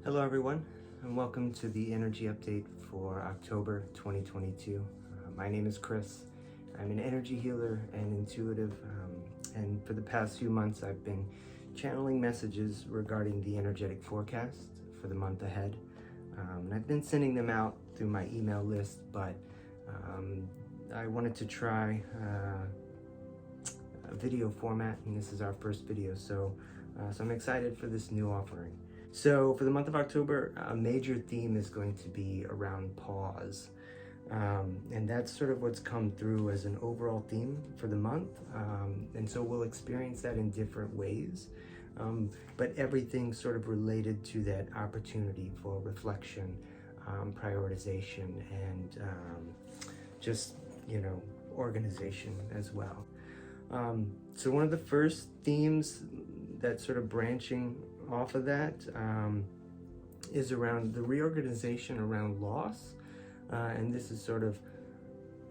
Hello everyone, and welcome to the energy update for October 2022. My name is Chris. I'm an energy healer and intuitive, and for the past few months I've been channeling messages regarding the energetic forecast for the month ahead. And I've been sending them out through my email list, but I wanted to try a video format, and this is our first video, so I'm excited for this new offering. So for the month of October, a major theme is going to be around pause. And that's sort of what's come through as an overall theme for the month. And so we'll experience that in different ways. But everything sort of related to that opportunity for reflection, prioritization, and just, organization as well. So one of the first themes that's sort of branching off of that is around the reorganization around loss, and this is sort of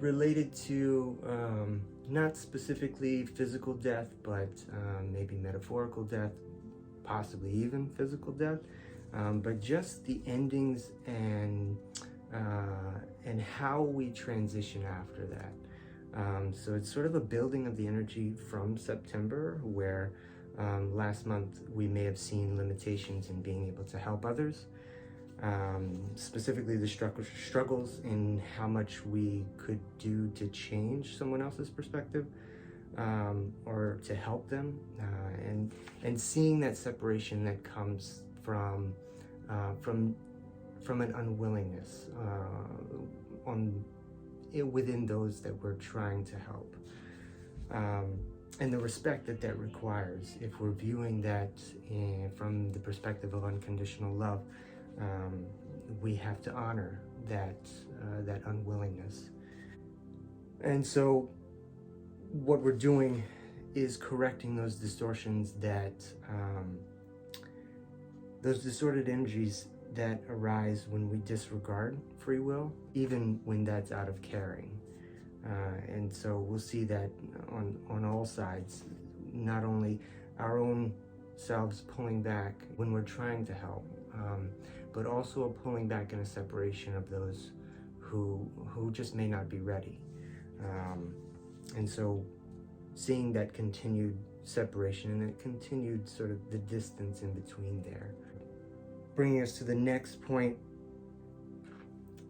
related to not specifically physical death, but maybe metaphorical death, possibly even physical death, but just the endings and how we transition after that. So it's sort of a building of the energy from September, where last month we may have seen limitations in being able to help others, specifically the struggles in how much we could do to change someone else's perspective, or to help them, and seeing that separation that comes from an unwillingness within those that we're trying to help. And the respect that requires, if we're viewing that from the perspective of unconditional love, we have to honor that unwillingness. And so what we're doing is correcting those distortions those distorted energies that arise when we disregard free will, even when that's out of caring. And so we'll see that on all sides, not only our own selves pulling back when we're trying to help, but also a pulling back and a separation of those who just may not be ready. And so seeing that continued separation and that continued sort of the distance in between there. Bringing us to the next point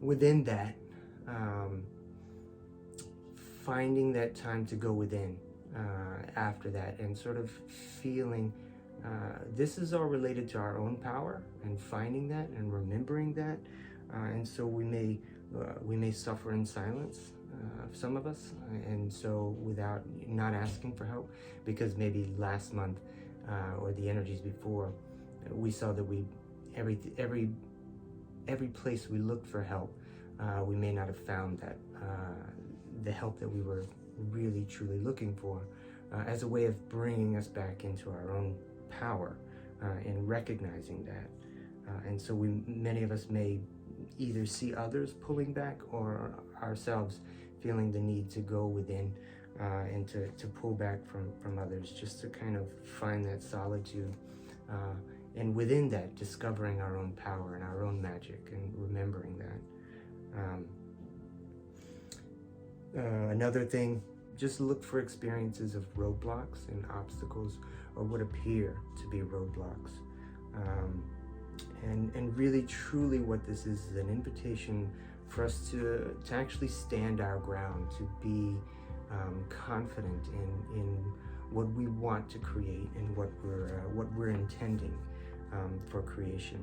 within that, finding that time to go within after that, and sort of feeling this is all related to our own power, and finding that and remembering that. And so we may suffer in silence, some of us, and so without not asking for help, because maybe last month or the energies before, we saw that every place we looked for help, we may not have found that the help that we were really truly looking for, as a way of bringing us back into our own power, and recognizing that. And so many of us may either see others pulling back, or ourselves feeling the need to go within, and to pull back from others, just to kind of find that solitude, and within that discovering our own power and our own magic, and remembering that. Another thing, just look for experiences of roadblocks and obstacles, or what appear to be roadblocks. And really truly what this is an invitation for us to actually stand our ground, to be confident in what we want to create, and what we're intending for creation.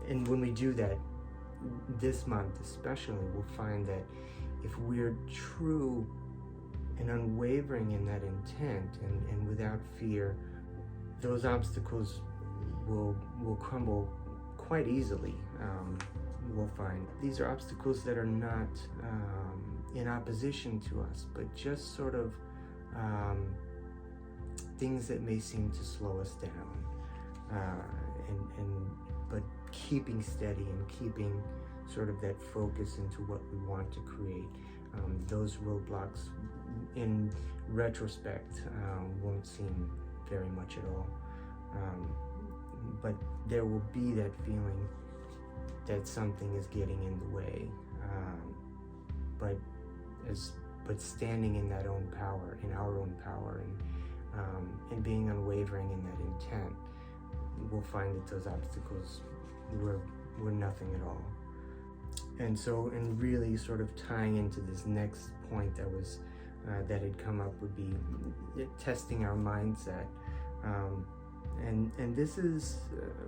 And when we do that, this month especially, we'll find that if we're true and unwavering in that intent, and without fear, those obstacles will crumble quite easily. We'll find these are obstacles that are not in opposition to us, but just sort of things that may seem to slow us down, but keeping steady and keeping sort of that focus into what we want to create. Those roadblocks in retrospect won't seem very much at all. but there will be that feeling that something is getting in the way. But standing in that own power, in our own power, and being unwavering in that intent, we'll find that those obstacles were nothing at all. And so, and really sort of tying into this next point that had come up would be testing our mindset. And this is,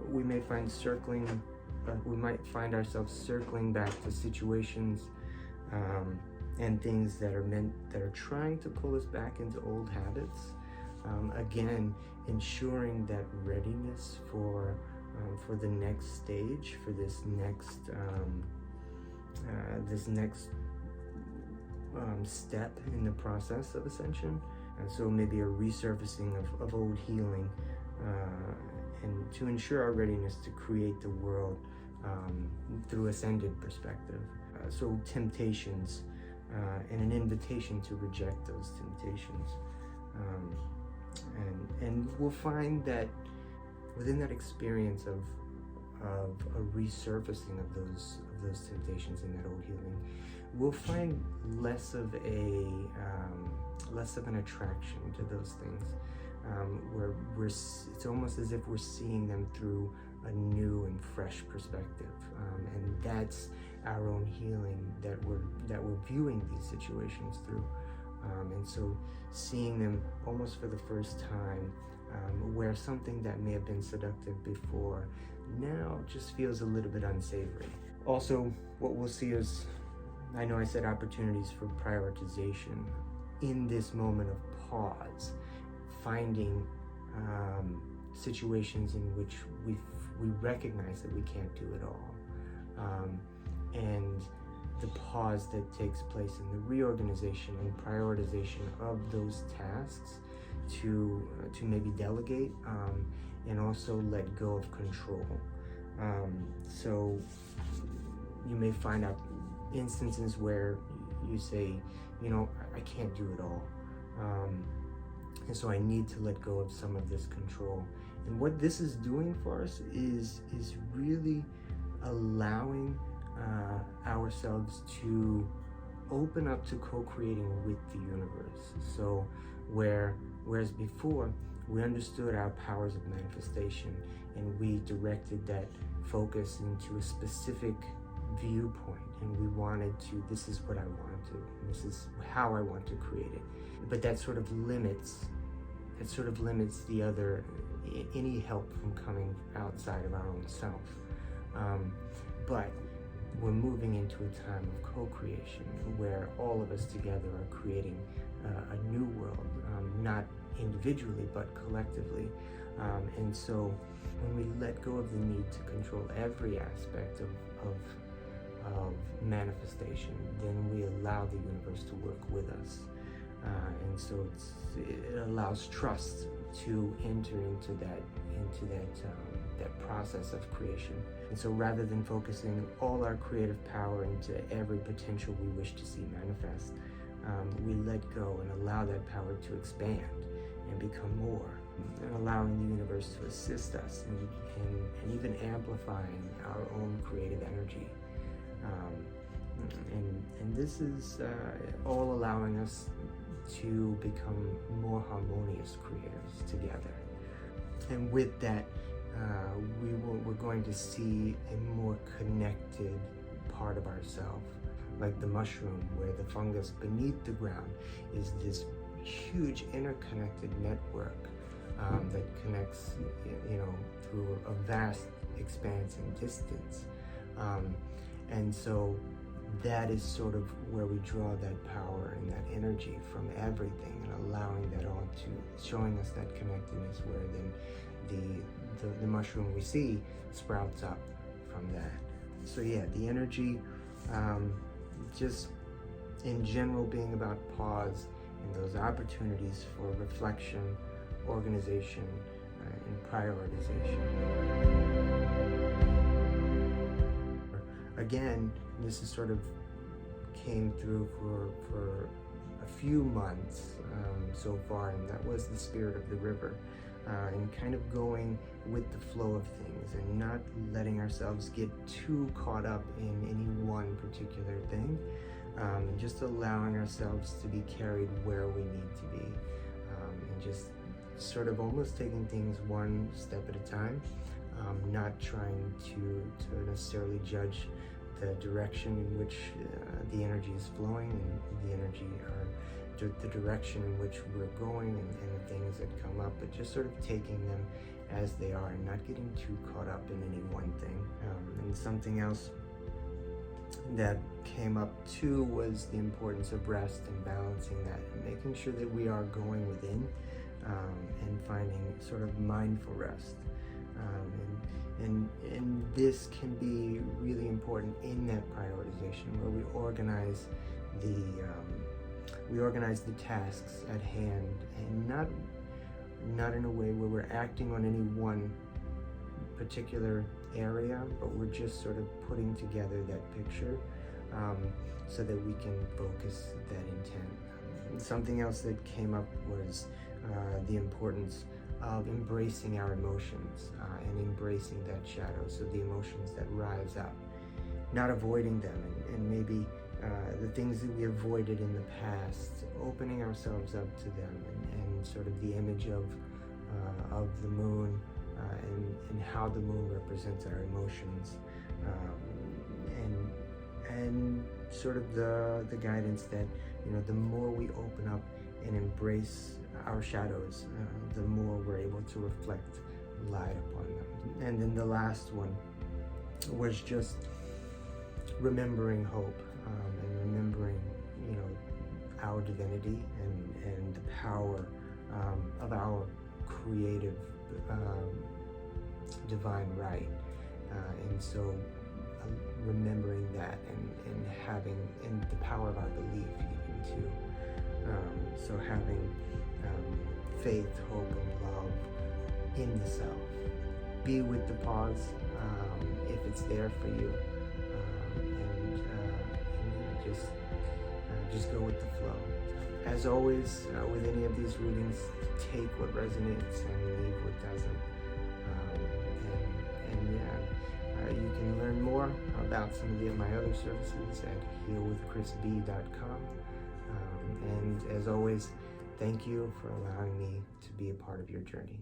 we might find ourselves circling back to situations and things that are trying to pull us back into old habits. Again, ensuring that readiness for the next stage, for this next step in the process of ascension. And so maybe a resurfacing of old healing, and to ensure our readiness to create the world through ascended perspective. So temptations, and an invitation to reject those temptations. And we'll find that within that experience of a resurfacing of those temptations in that old healing, we'll find less of an attraction to those things, where it's almost as if we're seeing them through a new and fresh perspective, and that's our own healing that we're viewing these situations through, and so seeing them almost for the first time, where something that may have been seductive before now just feels a little bit unsavory. Also, what we'll see is, I know I said opportunities for prioritization. In this moment of pause, finding situations in which we recognize that we can't do it all, and the pause that takes place in the reorganization and prioritization of those tasks to maybe delegate, and also let go of control. So you may find out instances where you say, I can't do it all, and so I need to let go of some of this control. And what this is doing for us is really allowing ourselves to open up to co-creating with the universe. So whereas before we understood our powers of manifestation and we directed that focus into a specific viewpoint, and we wanted to, this is what I want to, this is how I want to create it. But that sort of limits the other, any help from coming outside of our own self. But we're moving into a time of co-creation where all of us together are creating a new world, not individually but collectively. And so when we let go of the need to control every aspect of manifestation, then we allow the universe to work with us. And so it allows trust to enter into that process of creation. And so rather than focusing all our creative power into every potential we wish to see manifest, we let go and allow that power to expand and become more, and allowing the universe to assist us and even amplifying our own creative energy. And this is all allowing us to become more harmonious creators together. And with that, we're going to see a more connected part of ourselves, like the mushroom, where the fungus beneath the ground is this huge interconnected network that connects, through a vast expanse and distance. And so that is sort of where we draw that power and that energy from everything, and allowing that all to, showing us that connectedness, where then the mushroom we see sprouts up from that. So yeah, the energy, just in general being about pause and those opportunities for reflection, organization, and prioritization. Again, this is sort of came through for a few months so far, and that was the spirit of the river. and kind of going with the flow of things and not letting ourselves get too caught up in any one particular thing, and just allowing ourselves to be carried where we need to be, and just sort of almost taking things one step at a time, not trying to necessarily judge the direction in which the energy is flowing and the energy or the direction in which we're going and the things that come up, but just sort of taking them as they are and not getting too caught up in any one thing. And something else that came up too was the importance of rest and balancing that and making sure that we are going within, and finding sort of mindful rest. And this can be really important in that prioritization where we organize the tasks at hand, and not in a way where we're acting on any one particular area, but we're just sort of putting together that picture, so that we can focus that intent. Something else that came up was the importance of embracing our emotions, and embracing that shadow, so the emotions that rise up, not avoiding them, and maybe the things that we avoided in the past, opening ourselves up to them, and sort of the image of the moon, and how the moon represents our emotions, and sort of the guidance that, the more we open up and embrace our shadows, the more we're able to reflect light upon them. And then the last one was just remembering hope, and remembering, our divinity and the power of our creative divine right. And so remembering that and having, and the power of our belief even too. So having faith, hope, and love in the self. Be with the pause, if it's there for you, and just go with the flow. As always, with any of these readings, take what resonates and leave what doesn't. You can learn more about some of my other services at healwithchrisb.com. And as always, thank you for allowing me to be a part of your journey.